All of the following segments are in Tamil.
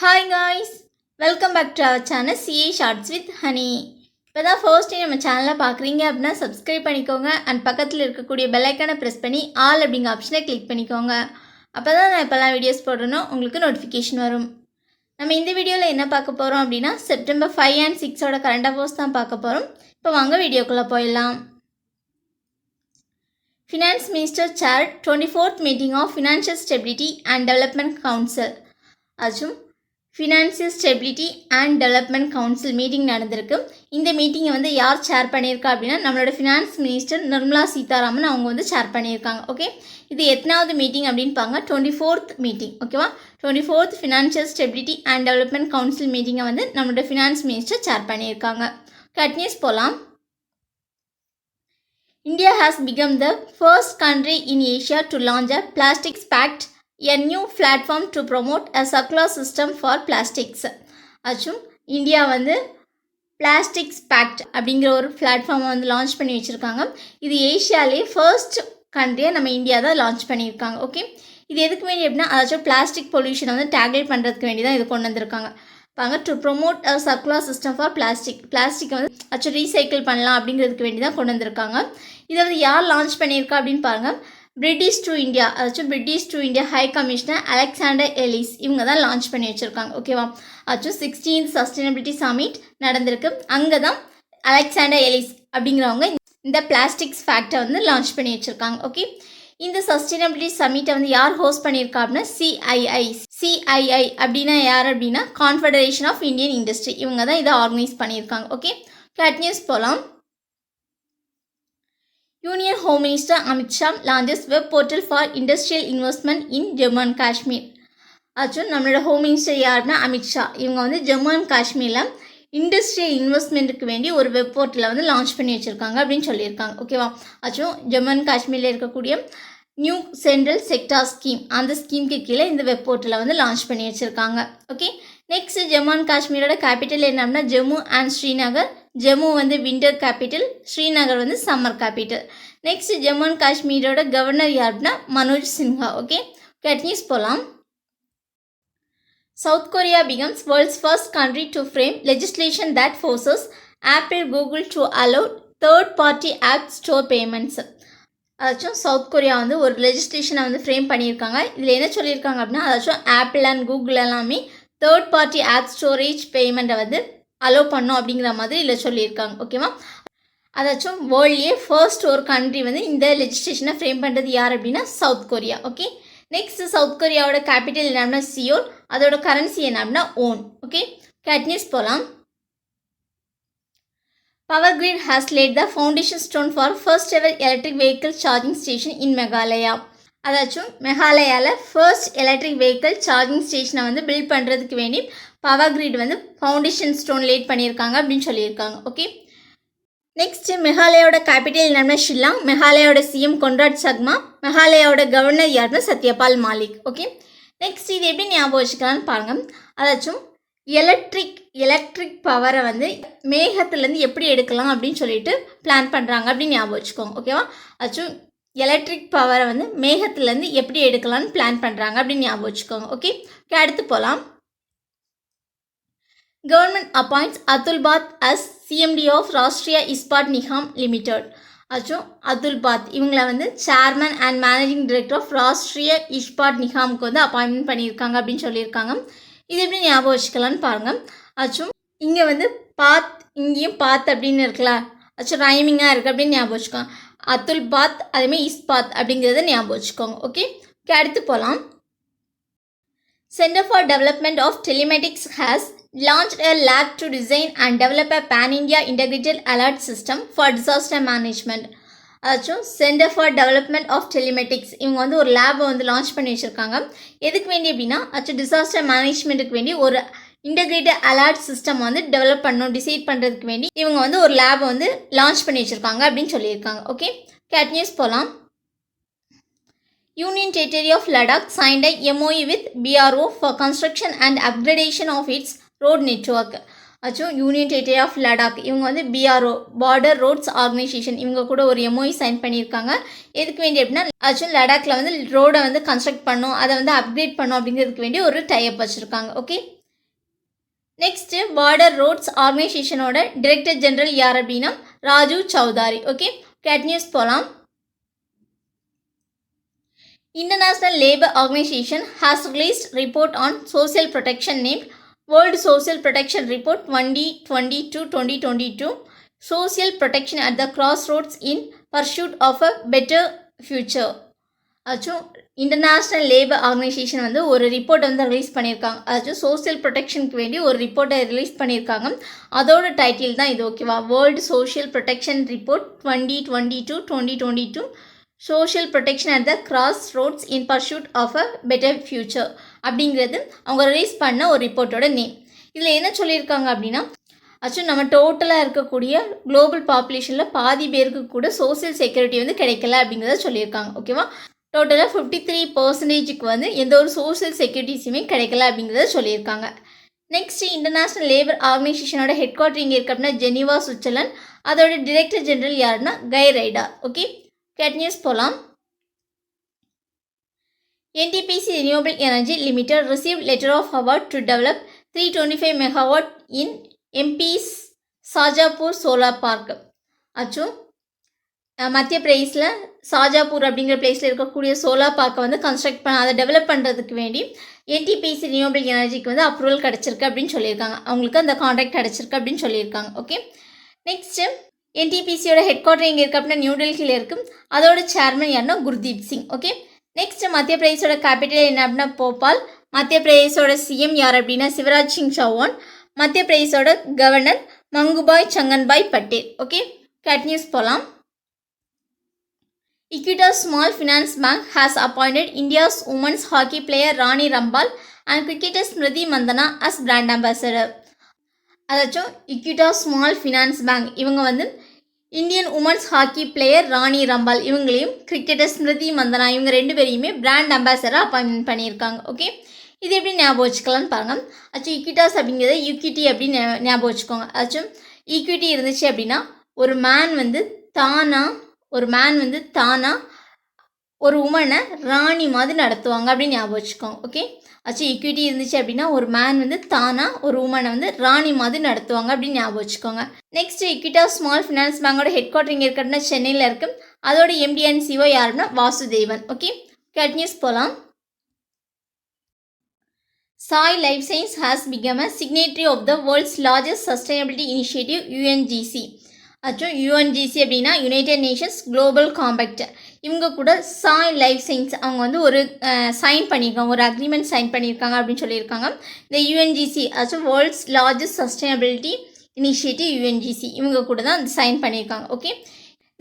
Hi guys, welcome back to our channel sHorTz with Honey. இப்போ தான் ஃபர்ஸ்ட் டைம் நம்ம சேனலில் பார்க்குறீங்க அப்படின்னா சப்ஸ்கிரைப் பண்ணிக்கோங்க அண்ட் பக்கத்தில் இருக்கக்கூடிய பெல் ஐக்கானை ப்ரெஸ் பண்ணி ஆல் அப்படிங்கிற ஆப்ஷனை கிளிக் பண்ணிக்கோங்க. அப்போ தான் நான் இப்போல்லாம் வீடியோஸ் போடுறேனோ உங்களுக்கு நோட்டிஃபிகேஷன் வரும். நம்ம இந்த வீடியோவில் என்ன பார்க்க போகிறோம் அப்படின்னா September 5 and 6 கரண்ட் அஃபேர்ஸ் தான் பார்க்க போகிறோம். இப்போ வாங்க வீடியோக்குள்ளே போயிடலாம். Finance Minister chaired 24th meeting of Financial Stability and Development Council. அதுவும் financial stability and development council meeting நடந்திருக்கு. இந்த மீட்டிங்கை வந்து யார் சேர் பண்ணியிருக்கா அப்படின்னா நம்மளோட ஃபினான்ஸ் மினிஸ்டர் நிர்மலா சீதாராமன் அவங்க வந்து சேர் பண்ணியிருக்காங்க. ஓகே, இது எத்தனாவது மீட்டிங் அப்படின்னு பாருங்க, 24th மீட்டிங். ஓகேவா, 24th financial stability and development council மீட்டிங்கை வந்து நம்மளோட ஃபினான்ஸ் மினிஸ்டர் சேர் பண்ணியிருக்காங்க. கண்டினியூஸ் போகலாம். India has become the first country in Asia to launch a plastics pact, a new platform to promote a circular system for plastics. ஆச்சும் இந்தியா வந்து பிளாஸ்டிக்ஸ் பேக்ட் அப்படிங்கிற ஒரு பிளாட்ஃபார்மை வந்து லான்ச் பண்ணி வச்சுருக்காங்க. இது ஏஷியாலே ஃபர்ஸ்ட் கண்ட்ரியாக நம்ம இந்தியா தான் லான்ச் பண்ணியிருக்காங்க. ஓகே, இது எதுக்கு வேண்டி அப்படின்னா அதாச்சும் பிளாஸ்டிக் பொல்யூஷனை வந்து டேக்கிள் பண்ணுறதுக்கு வேண்டி தான் இது கொண்டு வந்திருக்காங்க. பாருங்க, to promote a circular system for பிளாஸ்டிக்கை வந்து அச்சு ரீசைக்கிள் பண்ணலாம் அப்படிங்கிறதுக்கு வேண்டி தான் கொண்டு வந்திருக்காங்க. இதை வந்து யார் லான்ச் பண்ணியிருக்கா அப்படின்னு பாருங்கள், பிரிட்டிஷ் டு இந்தியா அதாச்சும் British to India high commissioner Alexander Ellis இவங்க தான் லான்ச் பண்ணி வச்சுருக்காங்க. ஓகேவா, அதாச்சும் 16th சஸ்டைனபிலிட்டி சமிட் நடந்திருக்கு. அங்கே தான் அலெக்சாண்டர் எலிஸ் அப்படிங்கிறவங்க இந்த பிளாஸ்டிக்ஸ் ஃபேக்டை வந்து லான்ச் பண்ணி வச்சுருக்காங்க. ஓகே, இந்த சஸ்டைனபிலிட்டி சமிட்டை வந்து யார் ஹோஸ்ட் பண்ணியிருக்கா அப்படின்னா சிஐஐ அப்படின்னா யார் அப்படின்னா கான்ஃபெடரேஷன் ஆஃப் இந்தியன் இண்டஸ்ட்ரி இவங்க தான் இதை ஆர்கனைஸ் பண்ணியிருக்காங்க. ஓகே, கண்டினியூஸ் போகலாம். Union Home Minister Amit Shah launches web portal for industrial investment in Jammu and Kashmir. ஆச்சும் நம்மளோட ஹோம் மினிஸ்டர் யாருன்னா அமித் ஷா இவங்க வந்து ஜம்மு அண்ட் காஷ்மீரில் இண்டஸ்ட்ரியல் இன்வெஸ்ட்மெண்ட்டுக்கு வேண்டி ஒரு வெப் போர்ட்டலை வந்து லான்ச் பண்ணி வச்சுருக்காங்க அப்படின்னு சொல்லியிருக்காங்க. ஓகேவா, ஆச்சும் ஜம்மு அண்ட் காஷ்மீரில் இருக்கக்கூடிய நியூ சென்ட்ரல் செக்டார் ஸ்கீம் அந்த ஸ்கீமுக்கு கீழே இந்த வெப் போர்ட்டலை வந்து லான்ச் பண்ணி வச்சுருக்காங்க. ஓகே, நெக்ஸ்ட் ஜம்மு அண்ட் காஷ்மீரோட கேபிட்டல் என்ன அப்படின்னா ஜம்மு அண்ட் ஸ்ரீநகர். ஜம்மு வந்து விண்டர் கேபிட்டல், ஸ்ரீநகர் வந்து summer capital. Next Jammu and காஷ்மீரோட கவர்னர் யாருன்னா மனோஜ் சின்ஹா. ஓகே, கண்டினியூஸ் போகலாம். South Korea becomes world's first country to frame legislation that forces Apple, Google to allow third-party app store payments. அதாச்சும் சவுத் கொரியா வந்து ஒரு லெஜிஸ்லேஷனை வந்து ஃப்ரேம் பண்ணியிருக்காங்க. இதில் என்ன சொல்லியிருக்காங்க அப்படின்னா அதாச்சும் ஆப்பிள் அண்ட் கூகுள் எல்லாமே தேர்ட் பார்ட்டி ஆப் ஸ்டோரேஜ் பேமெண்ட்டை வந்து அலோவ் பண்ணோம் அப்படிங்கிற மாதிரி இதில் சொல்லியிருக்காங்க. ஓகேவா, அதாச்சும் வேர்ல்ட்லேயே ஃபர்ஸ்ட் ஒரு கண்ட்ரி வந்து இந்த லெஜிஸ்லேஷனை ஃப்ரேம் பண்ணுறது யார் அப்படின்னா South Korea. Okay, next South கொரியாவோட கேபிட்டல் என்ன அப்படின்னா சியோல், அதோட கரன்சி என்ன அப்படின்னா ஓன். ஓகே, கண்டினியூஸ் போகலாம். Power Grid has laid the foundation stone for first ever electric vehicle charging station in Meghalaya. அதாச்சும் மெகாலயாவில் ஃபர்ஸ்ட் எலக்ட்ரிக் வெஹிக்கிள் சார்ஜிங் ஸ்டேஷனை வந்து பில்ட் பண்ணுறதுக்கு வேண்டி பவர் கிரிட் வந்து ஃபவுண்டேஷன் ஸ்டோன் லேட் பண்ணியிருக்காங்க அப்படின்னு சொல்லியிருக்காங்க. ஓகே, நெக்ஸ்ட் மெகாலயாவோட கேபிட்டல் என்னன்னா ஷில்லாங். மெகாலயாவோட சிஎம் கொன்ராட் சக்மா. மெகாலயாவோட கவர்னர் யாருன்னா சத்யபால் மாலிக். ஓகே, நெக்ஸ்ட் இது எப்படி ஞாபகம் வச்சுக்கலான்னு பாருங்கள், அதாச்சும் எலக்ட்ரிக் பவரை வந்து மேகத்துலேருந்து எப்படி எடுக்கலாம் அப்படின்னு சொல்லிட்டு பிளான் பண்ணுறாங்க அப்படின்னு ஞாபகம் வச்சுக்கோங்க. ஓகேவா, அதாச்சும் எலக்ட்ரிக் பவரை வந்து மேகத்துலேருந்து எப்படி எடுக்கலாம்னு பிளான் பண்ணுறாங்க அப்படின்னு ஞாபகம் வச்சுக்கோங்க. ஓகே, அடுத்து போகலாம். Government appoints Atul Bhatt as CMD of Rashtriya Ispat Nigam limited. ஆச்சும் அதுல் பாத் இவங்களை வந்து chairman and managing director of Rashtriya Ispat நிகாமுக்கு வந்து அப்பாயின்மெண்ட் பண்ணியிருக்காங்க அப்படின்னு சொல்லியிருக்காங்க. இது எப்படி ஞாபகம் வச்சுக்கலான்னு பாருங்கள், ஆச்சும் இங்கே வந்து பாத் இங்கேயும் பாத் அப்படின்னு இருக்குல்ல, ஆச்சும் ரைமிங்காக இருக்குது அப்படின்னு ஞாபகம் வச்சுக்கோங்க. அதுல் பாத் அதேமாதிரி இஸ்பாத் அப்படிங்கிறத ஞாபகம் வச்சுக்கோங்க. ஓகே, அடுத்து போகலாம். Center for Development of Telematics has launched a lab to design and develop a pan-India integrated alert system for disaster management. அதாச்சும் சென்டர் ஃபார் டெவலப்மெண்ட் ஆஃப் டெலிமெட்டிக்ஸ் இவங்க வந்து ஒரு லேபை வந்து லான்ச் பண்ணி வச்சுருக்காங்க. எதுக்கு வேண்டி அப்படின்னா அதாச்சும் டிசாஸ்டர் மேனேஜ்மெண்ட்டுக்கு வேண்டி ஒரு இன்டெகிரேட்டட் அலர்ட் சிஸ்டம் வந்து டெவலப் பண்ணணும் டிசைட் பண்ணுறதுக்கு வேண்டி இவங்க வந்து ஒரு லேபை வந்து லான்ச் பண்ணி வச்சுருக்காங்க அப்படின்னு சொல்லியிருக்காங்க. ஓகே, கண்டினியூஸ் போகலாம். Union Territory of Ladakh signed a MOU with BRO for construction and upgradation of its road network. ஆச்சும் யூனியன் டெரிட்டரி ஆஃப் லடாக் இவங்க வந்து பிஆர்ஓ பார்டர் ரோட்ஸ் ஆர்கனைசேஷன் இவங்க கூட ஒரு எம்ஓஇ சைன் பண்ணியிருக்காங்க. எதுக்கு வேண்டி அப்படின்னா ஆச்சும் லடாக்ல வந்து ரோடை வந்து கன்ஸ்ட்ரக்ட் பண்ணும், அதை வந்து அப்கிரேட் பண்ணும் அப்படிங்கிறதுக்கு வேண்டி ஒரு டைப் வச்சுருக்காங்க. ஓகே, நெக்ஸ்ட் பார்டர் ரோட்ஸ் ஆர்கனைசேஷனோட டைரக்டர் ஜெனரல் யார் அப்படின்னா ராஜு சௌதாரி. ஓகே, கேட் நியூஸ் போகலாம். International Labour Organization has released report on social protection named World Social Protection Report 2020-2022, Social Protection at the Crossroads in Pursuit of a Better Future. அச்சும் இன்டர்நேஷ்னல் லேபர் ஆர்கனைசேஷன் வந்து ஒரு ரிப்போர்ட் வந்து ரிலீஸ் பண்ணியிருக்காங்க. அதாச்சும் சோசியல் ப்ரொடெக்ஷனுக்கு வேண்டி ஒரு ரிப்போர்ட்டை ரிலீஸ் பண்ணியிருக்காங்க. அதோட டைட்டில் தான் இது. ஓகேவா, world social protection report 2020-2022, social protection at the cross roads in pursuit of a better future அப்படிங்கிறது அவங்க ரிலீஸ் பண்ண ஒரு ரிப்போர்ட்டோட நேம். இதில் என்ன சொல்லியிருக்காங்க அப்படின்னா, ஆக்சுவலி நம்ம டோட்டலாக இருக்கக்கூடிய குளோபல் பாப்புலேஷனில் பாதி பேருக்கு கூட சோசியல் செக்யூரிட்டி வந்து கிடைக்கல அப்படிங்கிறத சொல்லியிருக்காங்க. ஓகேவா, டோட்டலாக 53% வந்து எந்த ஒரு சோசியல் செக்யூரிட்டிஸுமே கிடைக்கல அப்படிங்கிறத சொல்லியிருக்காங்க. நெக்ஸ்ட் இன்டர்நேஷ்னல் லேபர் ஆர்கனைசேஷனோட ஹெட் குவார்ட்டர் இங்கே இருக்கு அப்படின்னா ஜெனீவா, சுவிட்சர்லாந்து. அதோட டைரக்டர் ஜெனரல் யாருன்னா கை ரைடர். ஓகே, கேட் நியூஸ் போகலாம். NTPC Renewable Energy Limited received letter of award to develop 325 megawatt in MP's Shajapur solar park. ஆச்சும் மத்திய பிரதேசில் சாஜாப்பூர் அப்படிங்கிற பிளேஸில் இருக்கக்கூடிய சோலார் பார்க்கை வந்து கன்ஸ்ட்ரக்ட் பண்ண அதை டெவலப் பண்ணுறதுக்கு வேண்டி NTPC ரினியூவபிள் எனர்ஜிக்கு வந்து அப்ரூவல் கிடச்சிருக்கு அப்படின்னு சொல்லியிருக்காங்க. அவங்களுக்கு அந்த கான்ட்ராக்ட் கிடச்சிருக்கு அப்படின்னு சொல்லியிருக்காங்க. ஓகே, நெக்ஸ்ட்டு NTPCயோட ஹெட் குவார்ட்டர் எங்கே இருக்குது அப்படின்னா நியூ டெல்லியில் இருக்குது. அதோட சேர்மன் யாருன்னா குர்தீப் சிங். ஓகே, நெக்ஸ்ட் மத்திய பிரதேசோட கேபிட்டல் என்ன அப்படின்னா போபால். மத்திய பிரதேசோட CM யார் அப்படின்னா சிவராஜ் சிங் சௌஹான். மத்திய பிரதேசோட கவர்னர் மங்குபாய் சங்கன்பாய் பட்டேல். ஓகே, கேட் நியூஸ் போகலாம். Equitas Small Finance Bank has appointed India's women's hockey player Rani Rambal and cricketer Smriti Mandana as brand ambassador. அதாச்சும் Equitas Small Finance Bank இவங்க வந்து இந்தியன் உமன்ஸ் ஹாக்கி பிளேயர் ராணி ரம்பால் இவங்களையும் கிரிக்கெட்டர் ஸ்மிருதி மந்தனா இவங்க ரெண்டு பேரையுமே பிராண்ட் அம்பாசடராக அப்பாயின்மெண்ட் பண்ணியிருக்காங்க. ஓகே, இது எப்படி ஞாபகம் வச்சுக்கலான்னு பாருங்கள். ஆச்சும் ஈக்விட்டாஸ் அப்படிங்கிறத ஈக்விட்டி அப்படின்னு ஞாபகம் வச்சுக்கோங்க. ஆச்சும் ஈக்விட்டி இருந்துச்சு அப்படின்னா ஒரு மேன் வந்து தானா ஒரு உமனை ராணி மாதிரி நடத்துவாங்க அப்படின்னு ஞாபகம் வச்சுக்கோங்க. ஓகே, ஆச்சு ஈக்விட்டி இருந்துச்சு அப்படின்னா ஒரு மேன் வந்து தானா ஒரு உமனை வந்து ராணி மாதிரி நடத்துவாங்க அப்படின்னு ஞாபகம் வச்சுக்கோங்க. நெக்ஸ்ட் Equitas ஸ்மால் ஃபினான்ஸ் பேங்கோட ஹெட் குவார்ட்டர் இங்கே இருக்கிறதுனா சென்னையில் இருக்குது. அதோட MD and CEO யாருன்னா வாசுதேவன். ஓகே, கேட் நியூஸ் போகலாம். Sai Life Science has become a signatory of the world's largest sustainability initiative UNGC. அச்சும் UNGC அப்படின்னா யுனைடெட் நேஷன்ஸ் குளோபல் காம்பேக்ட். இவங்க கூட சாய் லைஃப் சயின்ஸ் அவங்க வந்து ஒரு சைன் பண்ணியிருக்காங்க, ஒரு அக்ரிமெண்ட் சைன் பண்ணியிருக்காங்க அப்படின்னு சொல்லியிருக்காங்க. இந்த UNGC அச்சும் world's largest sustainability initiative UNGC இவங்க கூட தான் சைன் பண்ணியிருக்காங்க. ஓகே,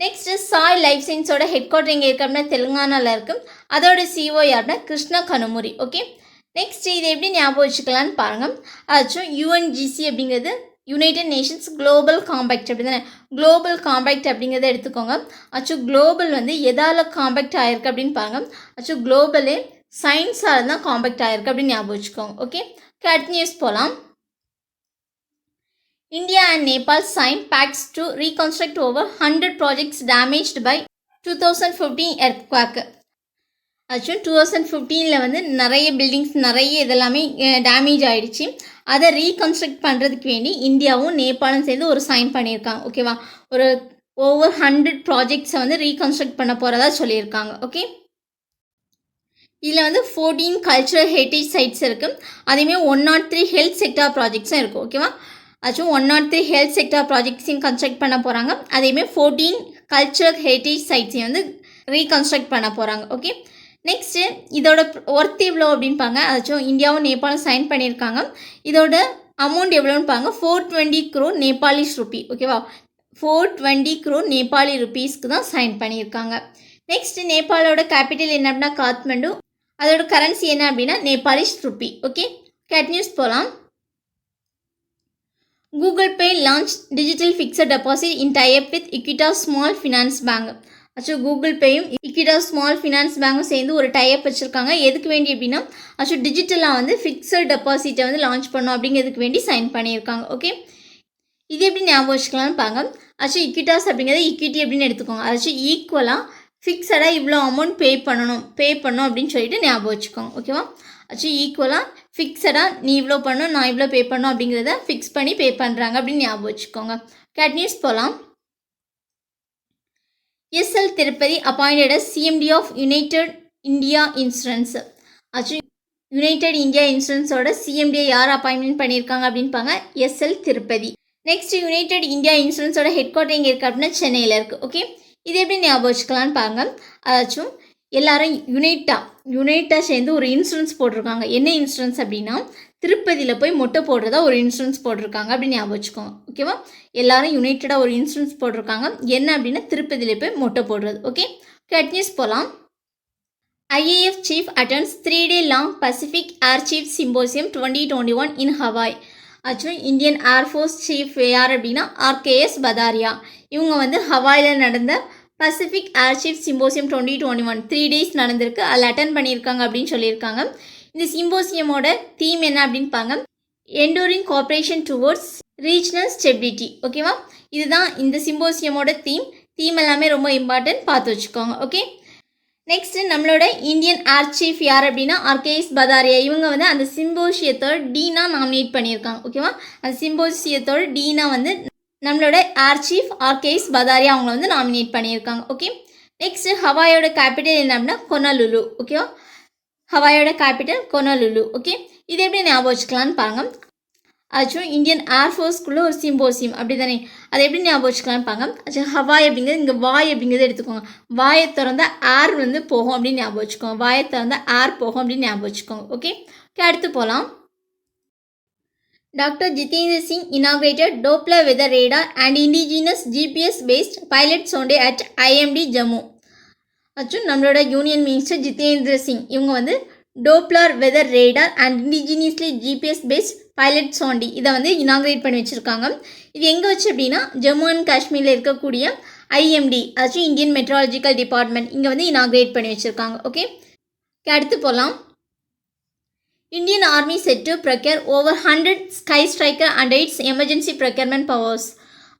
நெக்ஸ்ட்டு சாய் லைஃப் சயின்ஸோட ஹெட் குவார்ட்டர் எங்கே இருக்குது அப்படின்னா தெலுங்கானாவில் இருக்குது. அதோட CEO யாருன்னா கிருஷ்ண கனுமுரி. ஓகே, நெக்ஸ்ட் இது எப்படி ஞாபகம் வச்சுக்கலான்னு பாருங்கள். அதாச்சும் UNGC அப்படிங்கிறது யுனைடெட் நேஷன்ஸ் குளோபல் காம்பேக்ட் அப்படி தானே. குளோபல் காம்பேக்ட் அப்படிங்கிறத எடுத்துக்கோங்க. ஆக்சுவல் குளோபல் வந்து எதால் காம்பேக்ட் ஆகிருக்கு அப்படின்னு பாருங்கள். ஆக்சுவல் குளோபலே சயின்ஸால் தான் காம்பேக்ட் ஆகிருக்கு அப்படின்னு ஞாபகம் வச்சுக்கோங்க. ஓகே, கேட் நியூஸ் போகலாம். India and Nepal signed pacts to reconstruct over 100 projects damaged by 2015 earthquake. Actually 2015 வந்து நிறைய பில்டிங்ஸ் நிறைய இதெல்லாமே டேமேஜ் ஆகிடுச்சு. அதை ரீகன்ஸ்ட்ரக்ட் பண்ணுறதுக்கு வேண்டி இந்தியாவும் நேபாளும் சேர்ந்து ஒரு சைன் பண்ணியிருக்காங்க. ஓகேவா, ஒரு ஓவர் 100 ப்ராஜெக்ட்ஸை வந்து ரீகன்ஸ்ட்ரக்ட் பண்ண போகிறதா சொல்லியிருக்காங்க. ஓகே, இதில் வந்து 14 கல்ச்சுரல் ஹெரிட்டேஜ் சைட்ஸ் இருக்குது. அதேமாதிரி 103 ஹெல்த் செக்டார் ப்ராஜெக்ட்ஸும் இருக்குது. ஓகேவா, ஆக்சுவலி 103 ஹெல்த் செக்டார் ப்ராஜெக்ட்ஸையும் கன்ஸ்ட்ரக்ட் பண்ண போகிறாங்க. அதேமாதிரி 14 கல்ச்சுரல் ஹெரிட்டேஜ் சைட்ஸையும் வந்து ரீகன்ஸ்ட்ரக்ட் பண்ண போகிறாங்க. ஓகே, நெக்ஸ்ட்டு இதோட ஒர்த் எவ்வளோ அப்படின்னு பாருங்க. அதாச்சும் இந்தியாவும் நேபாளும் சைன் பண்ணியிருக்காங்க. இதோட அமௌண்ட் எவ்வளோன்னு பாருங்க. 420 crore நேபாளிஸ் ருப்பி. ஓகேவா, 420 crore நேபாளி ருப்பீஸ்க்கு தான் சைன் பண்ணியிருக்காங்க. நெக்ஸ்ட் நேபாளோட கேபிட்டல் என்ன அப்படின்னா காத்மண்டு. அதோட கரன்சி என்ன அப்படின்னா நேபாளிஸ் ருப்பி. ஓகே, கேட் நியூஸ் போகலாம். Google Pay launched digital fixed deposit in tie-up with Equitas Small Finance Bank. Actually Google பேயும் Equitas ஸ்மால் ஃபினான்ஸ் பேங்கும் சேர்ந்து ஒரு டைப் வச்சுருக்காங்க. எதுக்கு வேண்டி அப்படின்னா ஆக்சுவலி டிஜிட்டலாக வந்து ஃபிக்ஸட் டெபாசிட்டை வந்து லான்ச் பண்ணோம் அப்படிங்கிறதுக்கு வேண்டி சைன் பண்ணியிருக்காங்க. ஓகே, இது எப்படி ஞாபகம் வச்சுக்கலாம்னு பாருங்க. ஆக்சுவலி Equitas அப்படிங்கிறது ஈக்விட்டி அப்படின்னு எடுத்துக்கோங்க. அதாச்சும் ஈக்குவலாக ஃபிக்ஸடாக இவ்வளோ அமௌண்ட் பே பண்ணணும் அப்படின்னு சொல்லிட்டு ஞாபகம் வச்சுக்கோங்க. ஓகேவா, ஆக்சுவலி ஈக்குவலாக ஃபிக்ஸடாக நீ இவ்வளோ பண்ணணும் நான் இவ்வளோ பே பண்ணணும் அப்படிங்கிறத ஃபிக்ஸ் பண்ணி பே பண்ணுறாங்க அப்படின்னு ஞாபகம் வச்சுக்கோங்க. கேட் நியூஸ் போகலாம். SL Tirupati appointed as CMD of United India Insurance. Actually United India இன்சூரன்ஸோட சிஎம்டியை யார் அப்பாயின்மெண்ட் பண்ணியிருக்காங்க அப்படின்பாங்க SL Tirupati. Next United India இன்சூரன்ஸோட ஹெட் குவார்ட்டர் எங்கே இருக்குது அப்படின்னா சென்னையில் இருக்குது. ஓகே, இது எப்படி ஞாபகம் வச்சுக்கலான்னு பாருங்க. அதாச்சும் எல்லாரும் யுனைட்டாக சேர்ந்து ஒரு இன்சூரன்ஸ் போட்டிருக்காங்க. என்ன இன்சூரன்ஸ் அப்படின்னா திருப்பதியில் போய் மொட்டை போடுறதா ஒரு இன்சூரன்ஸ் போட்டிருக்காங்க அப்படின்னு ஞாபகம் வச்சுக்கோங்க. ஓகேவா, எல்லாரும் யுனைட்டடாக ஒரு இன்சூரன்ஸ் போட்டிருக்காங்க. என்ன அப்படின்னா திருப்பதியில் போய் மொட்டை போடுறது. ஓகே, கேட் நியூஸ் போகலாம். IAF chief attends 3-day long Pacific Air Chief Symposium 2021 in Hawaii. Actually Indian air force chief யார் அப்படின்னா RKS பதாரியா. இவங்க வந்து ஹவாயில் நடந்த Pacific air chief symposium 2021 3 days நடந்திருக்கு. அதில் அட்டன் பண்ணியிருக்காங்க அப்படின்னு சொல்லியிருக்காங்க. இந்த சிம்போசியமோட தீம் என்ன அப்படின்னு பாங்க, enduring cooperation towards regional stability. ஓகேவா, இதுதான் இந்த சிம்போசியமோட தீம் எல்லாமே ரொம்ப இம்பார்ட்டன்ட், பார்த்து வச்சுக்கோங்க. ஓகே, நெக்ஸ்ட்டு நம்மளோட இந்தியன் ஏர் சீஃப் யார் அப்படின்னா RKS பதாரியா. இவங்க வந்து அந்த சிம்போசியத்தோட டீனா நாமினேட் பண்ணியிருக்காங்க. ஓகேவா, அந்த சிம்போசியத்தோட டீனா வந்து நம்மளோட ஏர் சீஃப் RKS பதாரியா அவங்கள வந்து நாமினேட் பண்ணியிருக்காங்க. ஓகே, நெக்ஸ்ட்டு ஹவாயோட கேபிட்டல் என்ன அப்படின்னா கொனலுலு. ஓகேவா, ஹவாயோட கேபிட்டல் கொனலுலு. ஓகே, இது எப்படி ஞாபகம் வச்சுக்கலான்னு பாருங்கள். ஆக்சுவலி இந்தியன் ஏர்ஃபோர்ஸ்க்குள்ளே ஒரு சிம்போசியம் அப்படி தானே, அதை எப்படி ஞாபகம் வச்சுக்கலான்னு பாருங்க. ஆக்சுவலி ஹவாய் அப்படிங்கிறது இங்கே வாய் அப்படிங்கிறத எடுத்துக்கோங்க. வாயை திறந்த ஏர் வந்து போகும் அப்படின்னு ஞாபகம் வச்சுக்கோங்க. வாயை திறந்த ஏர் போகும் அப்படின்னு ஞாபகம் வச்சுக்கோங்க. ஓகே, அடுத்து போகலாம். Doctor Jitendra Singh inaugurated Doppler weather radar and indigenous GPS based pilot sonde at IMD Jammu. Actually நம்மளோட யூனியன் மினிஸ்டர் ஜிதேந்திர சிங் இவங்க வந்து Doppler weather radar and indigenously GPS based pilot sonde இதை வந்து இனாக்ரேட் பண்ணி வச்சுருக்காங்க. இது எங்கே வச்சு அப்படின்னா ஜம்மு அண்ட் காஷ்மீரில் இருக்கக்கூடிய IMD அதாச்சும் இந்தியன் மெட்ராலஜிக்கல் டிபார்ட்மெண்ட் இங்கே வந்து இனாக்ரேட் பண்ணி வச்சுருக்காங்க. ஓகே, அடுத்து போகலாம். Indian army set to procure over 100 sky striker under it's emergency procurement powers.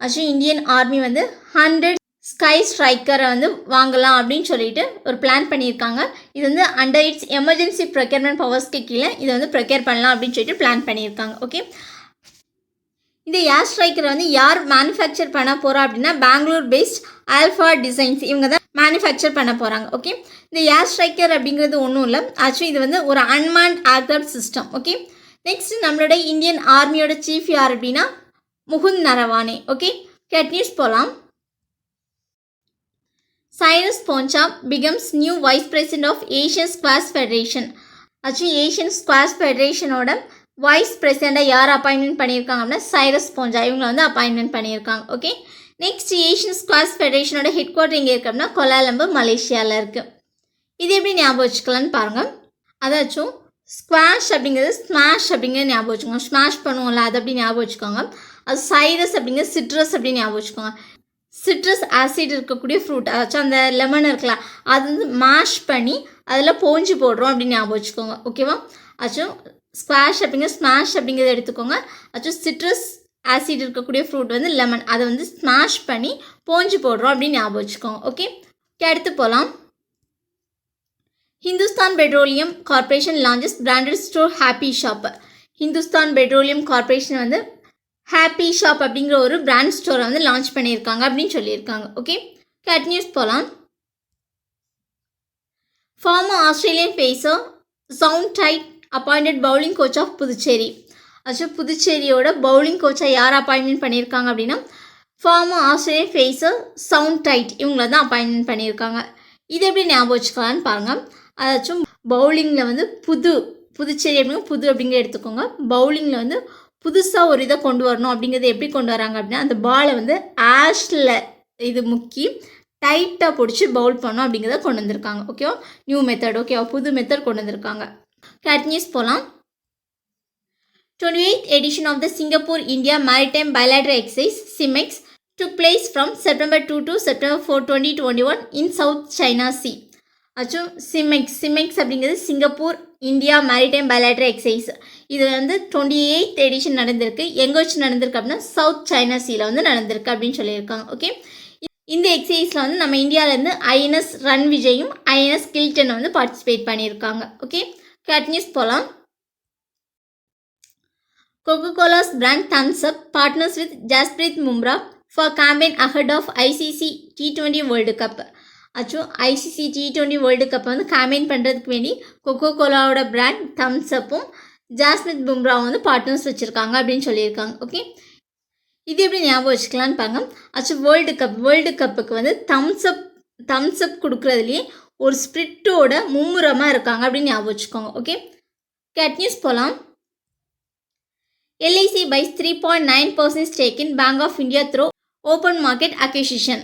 Actually Indian army வந்து 100 ஸ்கை ஸ்ட்ரைக்கரை வந்து வாங்கலாம் அப்படின்னு சொல்லிட்டு ஒரு பிளான் பண்ணியிருக்காங்க. இது வந்து அண்டர் இட்ஸ் எமர்ஜென்சி ப்ரொக்யூர்மெண்ட் பவர்ஸ்க்கு கீழே இதை வந்து ப்ரொக்யூர் பண்ணலாம் அப்படின்னு சொல்லிட்டு பிளான் பண்ணியிருக்காங்க. ஓகே, இந்த ஏர் ஸ்ட்ரைக்கரை வந்து யார் மேனுஃபேக்சர் பண்ண போகிறா அப்படின்னா பெங்களூர் பேஸ்ட் ஆல்ஃபா டிசைன்ஸ் இவங்க தான் மேனுஃபேக்சர் பண்ண போகிறாங்க. ஓகே, இந்த ஏர் ஸ்ட்ரைக்கர் அப்படிங்கிறது ஒன்றும் இல்லை, ஆக்சுவலி இது வந்து ஒரு unmanned aircraft system. Okay, next நம்மளோட இந்தியன் ஆர்மியோட சீஃப் யார் அப்படின்னா முகுந்த் நரவானே. ஓகே, கேட் நியூஸ் போகலாம். Cyrus Poncha becomes new Vice President of Asian Squash Federation. Actually Asian squash ஃபெடரேஷனோட வைஸ் பிரசிடெண்ட்டாக யார் அப்பாயின்மெண்ட் பண்ணியிருக்காங்க அப்படின்னா சைரஸ் போஞ்சா இவங்களை வந்து அப்பாயின்மெண்ட் பண்ணியிருக்காங்க. ஓகே, நெக்ஸ்ட் ஏஷியன் ஸ்குவாஷ் ஃபெடரேஷனோட ஹெட் குவார்ட்டர் எங்கே இருக்குது அப்படின்னா கோலாலம்பூர் மலேசியாவில் இருக்குது. இது எப்படி ஞாபகம் வச்சுக்கலான்னு பாருங்கள். அதாச்சும் ஸ்குவாஷ் அப்படிங்கிறது ஸ்மாஷ் அப்படிங்கிறது ஞாபகம் வச்சுக்கோங்க. ஸ்மாஷ் பண்ணுவோம்ல அது அப்படி ஞாபகம் வச்சுக்கோங்க. அது சைரஸ் அப்படிங்கிறது சிட்ரஸ் அப்படின்னு ஞாபகம் வச்சுக்கோங்க. சிட்ரஸ் ஆசிட் இருக்கக்கூடிய ஃப்ரூட் அதாச்சும் அந்த லெமன் இருக்கலாம் அது வந்து மேஷ் பண்ணி அதில் போஞ்சு போடுறோம் அப்படின்னு ஞாபகம் வச்சுக்கோங்க. ஓகேவா, ஆச்சும் ஸ்குவாஷ் அப்படிங்கிற ஸ்மாஷ் அப்படிங்கிறத எடுத்துக்கோங்க. ஆச்சும் சிட்ரஸ் ஆசிட் இருக்கக்கூடிய ஃப்ரூட் வந்து லெமன் அதை வந்து ஸ்மாஷ் பண்ணி போஞ்சு போடுறோம் அப்படின்னு ஞாபகம் வச்சுக்கோங்க. ஓகே, அடுத்து போகலாம். Hindustan Petroleum Corporation launches branded store Happy Shop. Hindustan Petroleum Corporation வந்து ஹாப்பி ஷாப் அப்படிங்கிற ஒரு பிராண்ட் ஸ்டோரை வந்து லான்ச் பண்ணியிருக்காங்க அப்படின்னு சொல்லியிருக்காங்க. ஓகே, கேட் நியூஸ் போகலாம். Former Australian pacer Shaun Tait appointed bowling coach of Puducherry. Actually புதுச்சேரியோட பவுலிங் கோச்சாக யார் அப்பாயின்மெண்ட் பண்ணியிருக்காங்க அப்படின்னா former Australian pacer Shaun Tait இவங்கள தான் அப்பாயின்மெண்ட் பண்ணியிருக்காங்க. இது எப்படி ஞாபகம் வச்சுக்கலான்னு பாருங்கள். அதாச்சும் பவுலிங்கில் வந்து புதுச்சேரி அப்படிங்க புது அப்படிங்கிற எடுத்துக்கோங்க. பவுலிங்கில் வந்து புதுசாக ஒரு இதை கொண்டு வரணும் அப்படிங்கிறது எப்படி கொண்டு வராங்க அப்படின்னா அந்த பாலை வந்து ஆஷில் இது முக்கி டைட்டாக பிடிச்சி பவுல் பண்ணணும் அப்படிங்கிறத கொண்டு வந்திருக்காங்க. ஓகேவா, நியூ மெத்தட். ஓகேவா, புது மெத்தட் கொண்டு வந்திருக்காங்க. கேட் நியூஸ் போகலாம். 28th edition of the Singapore India Maritime Bilateral Exercise SIMEX took place from September 2 to September 4, 2021 in South China Sea. ஆச்சும் சிமெக்ஸ் அப்படிங்கிறது Singapore India maritime bilateral exercise. இது வந்து 28th எடிஷன் நடந்திருக்கு. எங்கே வச்சு நடந்திருக்கு அப்படின்னா சவுத் சைனா சீல வந்து நடந்திருக்கு அப்படின்னு சொல்லியிருக்காங்க. ஓகே, இந்த எக்ஸசைஸில் வந்து நம்ம இந்தியாவிலேருந்து INS ரன் விஜயும் INS கில்டன் வந்து பார்ட்டிசிபேட் பண்ணியிருக்காங்க. ஓகே, கேட் நியூஸ் போகலாம். Coca-Cola's brand Thumbs Up partners with Jasprit Bumrah for campaign ahead of ICC T20 World Cup. அச்சோ ஐசிசி T20 வேர்ல்டு கப்பை வந்து கேம்பெயின் பண்ணுறதுக்கு வேண்டி கொக்கோகோலாவோட பிராண்ட் தம்ஸ் அப்பும் ஜாஸ்மித் பும்ராவும் வந்து பார்ட்னர்ஸ் வச்சுருக்காங்க அப்படின்னு சொல்லியிருக்காங்க. ஓகே, இது எப்படி ஞாபகம் வச்சுக்கலான்னு பாருங்க. அச்சு வேர்ல்டு கப்புக்கு வந்து தம்ஸ் அப் கொடுக்குறதுலேயே ஒரு ஸ்பிரிட்டோட மும்முரமாக இருக்காங்க அப்படின்னு ஞாபகம் வச்சுக்கோங்க. ஓகே, கேட் நியூஸ் போகலாம். LIC buys 3.9% stake in Bank of India through open market acquisition.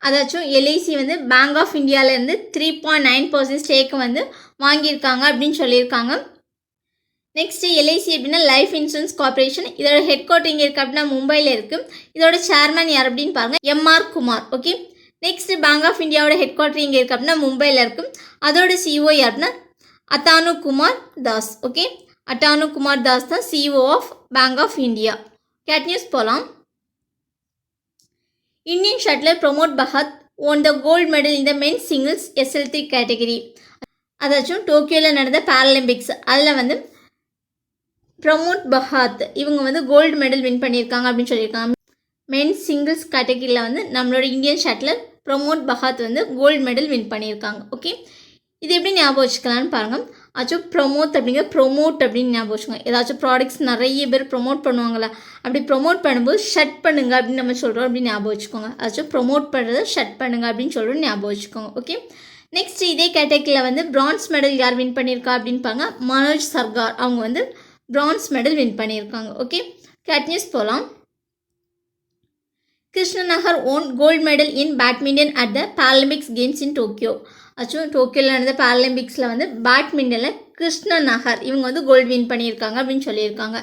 அதாச்சும் எல்ஐசி வந்து பேங்க் ஆஃப் இந்தியாவிலேருந்து 3.9% ஸ்டேக்கு வந்து வாங்கியிருக்காங்க அப்படின்னு சொல்லியிருக்காங்க. நெக்ஸ்ட்டு எல்ஐசி அப்படின்னா லைஃப் இன்சூரன்ஸ் கார்பரேஷன். இதோட ஹெட் குவார்ட்டர் இங்கே இருக்குது அப்படின்னா மும்பையில் இருக்குது. இதோட சேர்மன் யார் அப்படின்னு பாருங்கள், MR Kumar. Okay, next bank of இந்தியாவோட ஹெட் குவார்ட்டர் இங்கே இருக்குது அப்படின்னா மும்பையில் இருக்குது. அதோட CEO யாருன்னா அத்தானு குமார் தாஸ். ஓகே, அட்டானு குமார் தாஸ் தான் CEO of bank of India. கேட் நியூஸ் போகலாம். Indian shutler Pramod Bhagat won the gold medal in the men's singles SL3 category. அதாச்சும் டோக்கியோவில் நடந்த பேரலிம்பிக்ஸ் அதில் வந்து பிரமோத் பஹாத் இவங்க வந்து கோல்டு மெடல் வின் பண்ணியிருக்காங்க அப்படின்னு சொல்லியிருக்காங்க. மென்ஸ் சிங்கிள்ஸ் கேட்டகரியில் வந்து நம்மளோட இந்தியன் ஷட்லர் பிரமோத் பஹாத் வந்து கோல்டு மெடல் வின் பண்ணியிருக்காங்க. ஓகே, இது எப்படி ஞாபகம் வச்சுக்கலான்னு பாருங்கள். ஆச்சும் ப்ரொமோட் அப்படின்னு ஞாபகம் வச்சுக்கோங்க. ஏதாச்சும் ப்ராடக்ட்ஸ் நிறைய பேர் ப்ரொமோட் பண்ணுவாங்களா, அப்படி ப்ரொமோட் பண்ணும்போது ஷட் பண்ணுங்க அப்படின்னு நம்ம சொல்கிறோம் அப்படின்னு ஞாபகம் வச்சுக்கோங்க. ஆச்சும் ப்ரொமோட் பண்ணுறதை ஷட் பண்ணுங்க அப்படின்னு சொல்கிறோம் ஞாபகம் வச்சுக்கோங்க. ஓகே, நெக்ஸ்ட் இதே கேட்டகரியில் வந்து பிரான்ஸ் மெடல் யார் வின் பண்ணியிருக்கா அப்படின்னு பாருங்க, மனோஜ் சர்கார். அவங்க வந்து பிரான்ஸ் மெடல் வின் பண்ணியிருக்காங்க. ஓகே, கேட் நியூஸ் போகலாம். Krishnanagar won gold medal in badminton at the Paralympics games in Tokyo. ஆச்சும் டோக்கியோவில் நடந்த பேரலிம்பிக்ஸில் வந்து பேட்மிண்டனில் கிருஷ்ணநகர் இவங்க வந்து கோல்டு வின் பண்ணியிருக்காங்க அப்படின்னு சொல்லியிருக்காங்க.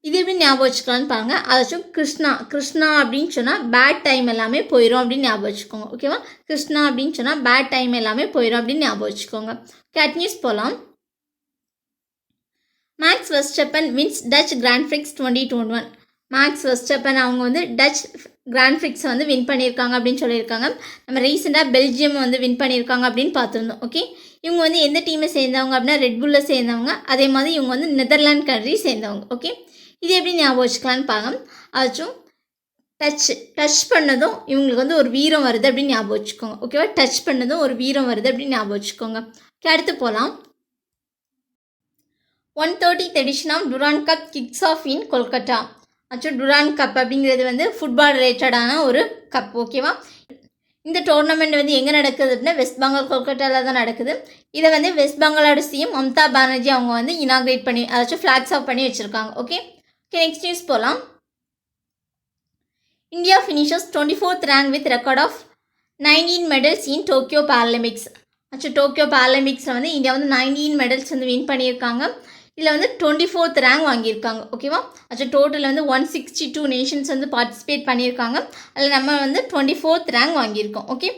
இது எப்படி ஞாபகம் வச்சுக்கலான்னு பாருங்கள். அதாச்சும் கிருஷ்ணா அப்படின்னு சொன்னால் பேட் டைம் எல்லாமே போயிடும் அப்படின்னு ஞாபகம் வச்சுக்கோங்க. ஓகேவா, கிருஷ்ணா அப்படின்னு சொன்னால் பேட் டைம் எல்லாமே போயிடும் அப்படின்னு ஞாபகம் வச்சுக்கோங்க. கேட் நியூஸ் போகலாம். Max Verstappen wins Dutch Grand Prix 2021. Max Verstappen அவங்க வந்து டச் கிராண்ட் பிரிக்ஸை வந்து வின் பண்ணியிருக்காங்க அப்படின்னு சொல்லியிருக்காங்க. நம்ம ரீசெண்டாக பெல்ஜியம் வந்து வின் பண்ணியிருக்காங்க அப்படின்னு பார்த்துருந்தோம். ஓகே, இவங்க வந்து எந்த டீமை சேர்ந்தவங்க அப்படின்னா ரெட்புல்ல சேர்ந்தவங்க. அதே மாதிரி இவங்க வந்து நெதர்லாண்ட் கண்ட்ரி சேர்ந்தவங்க. ஓகே, இது எப்படி ஞாபகம் வச்சுக்கலான்னு பாருங்க. அதாச்சும் டச் பண்ணதும் இவங்களுக்கு வந்து ஒரு வீரம் வருது அப்படின்னு ஞாபகம் வச்சுக்கோங்க. ஓகேவா, டச் பண்ணதும் ஒரு வீரம் வருது அப்படின்னு ஞாபகம் வச்சுக்கோங்க. அடுத்து போகலாம். 130th edition of Durand Cup kicks off in Kolkata. Actually Duran cup அப்படிங்கிறது வந்து ஃபுட்பால் ரிலேட்டடான ஒரு கப். ஓகேவா, இந்த டோர்னமெண்ட் வந்து எங்கே நடக்குது அப்படின்னா வெஸ்ட் பெங்கால் கொல்கட்டாவில் தான் நடக்குது. இதை வந்து வெஸ்ட் பெங்காலோட சிஎம் மம்தா பானர்ஜி அவங்க வந்து இனாக்ரேட் பண்ணி அதாச்சும் ஃப்ளாக்ஸ் ஆஃப் பண்ணி வச்சுருக்காங்க. ஓகே, நெக்ஸ்ட் நியூஸ் போகலாம். India finishes 24th rank with record of 19 medals in Tokyo Paralympics. Actually Tokyo பேரலிம்பிக்ஸில் வந்து இந்தியா வந்து 19 மெடல்ஸ் வந்து வின் பண்ணியிருக்காங்க. இதில் வந்து 24th ரேங்க் வாங்கியிருக்காங்க. ஓகேவா, ஆக்சுவலி டோட்டலில் வந்து 162 நேஷன்ஸ் வந்து பார்ட்டிசிபேட் பண்ணியிருக்காங்க. அதில் நம்ம வந்து 24th ரேங்க் வாங்கியிருக்கோம். ஓகே,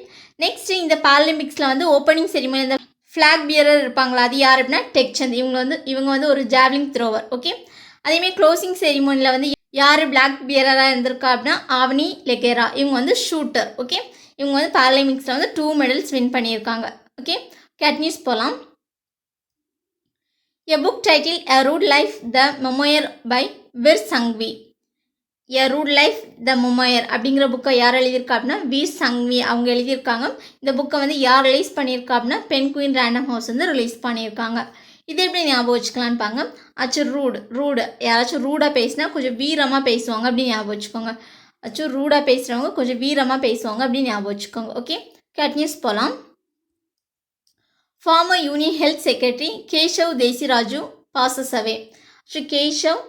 நெக்ஸ்ட் இந்த பேரலிம்பிக்ஸில் வந்து ஓப்பனிங் செரிமனி இந்த ஃப்ளாக் பியரர் இருப்பாங்களா, அது யார் அப்படின்னா டெக்சந்த். இவங்க வந்து ஒரு ஜாவ்லிங் த்ரோவர். ஓகே, அதேமாதிரி க்ளோசிங் செரிமனியில் வந்து யார் பிளாக் பியரராக இருந்திருக்கா அப்படின்னா ஆவனி லெகேரா. இவங்க வந்து ஷூட்டர். ஓகே, இவங்க வந்து பேரலிம்பிக்ஸில் வந்து 2 மெடல்ஸ் வின் பண்ணியிருக்காங்க. ஓகே, கேட் நியூஸ் போகலாம். A book titled A Rude Life, The Memoir by Vir Sanghvi. A Rude Life, The Memoir அப்படிங்கிற புக்கை யார் எழுதியிருக்கா அப்படின்னா வீர் சங்வி அவங்க எழுதியிருக்காங்க. இந்த புக்கை வந்து யார் ரிலீஸ் பண்ணியிருக்கா அப்படின்னா பென்குயின் ரேண்டம் ஹவுஸ் வந்து ரிலீஸ் பண்ணியிருக்காங்க. இது எப்படி ஞாபகம் வச்சுக்கலான்னு பாங்க. ஆச்சு ரூடு யாராச்சும் ரூடாக பேசினா கொஞ்சம் வீரமாக பேசுவாங்க அப்படின்னு ஞாபகம் வச்சுக்கோங்க. ஆச்சும் ரூடாக பேசுகிறவங்க கொஞ்சம் வீரமாக பேசுவாங்க அப்படின்னு ஞாபகம் வச்சுக்கோங்க. ஓகே, கேட் நியூஸ் போகலாம். Former Union Health Secretary Keshav Desiraju passes away. Keshav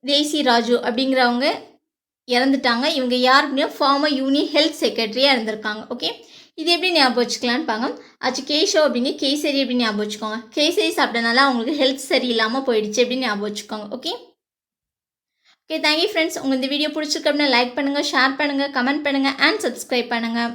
Desiraju அப்படிங்கிறவங்க இறந்துட்டாங்க. இவங்க யார் அப்படின்னா ஃபார்மர் யூனியன் ஹெல்த் செக்ரட்டரியாக இருந்திருக்காங்க. ஓகே, இது எப்படி ஞாபகம் வச்சுக்கலான்னு பாங்க. ஆச்சு கேஷவ் அப்படிங்க கேசரி அப்படின்னு ஞாபகம் வச்சுக்கோங்க. கேசரி சாப்பிட்டனால அவங்களுக்கு ஹெல்த் சரியில்லாமல் போயிடுச்சு அப்படின்னு ஞாபகம் வச்சுக்கோங்க. Okay, thank you friends. உங்களுக்கு இந்த வீடியோ பிடிச்சிருக்கு அப்படின்னா லைக் பண்ணுங்கள், ஷேர் பண்ணுங்கள், கமெண்ட் பண்ணுங்கள் அண்ட் சப்ஸ்கிரைப் பண்ணுங்கள்.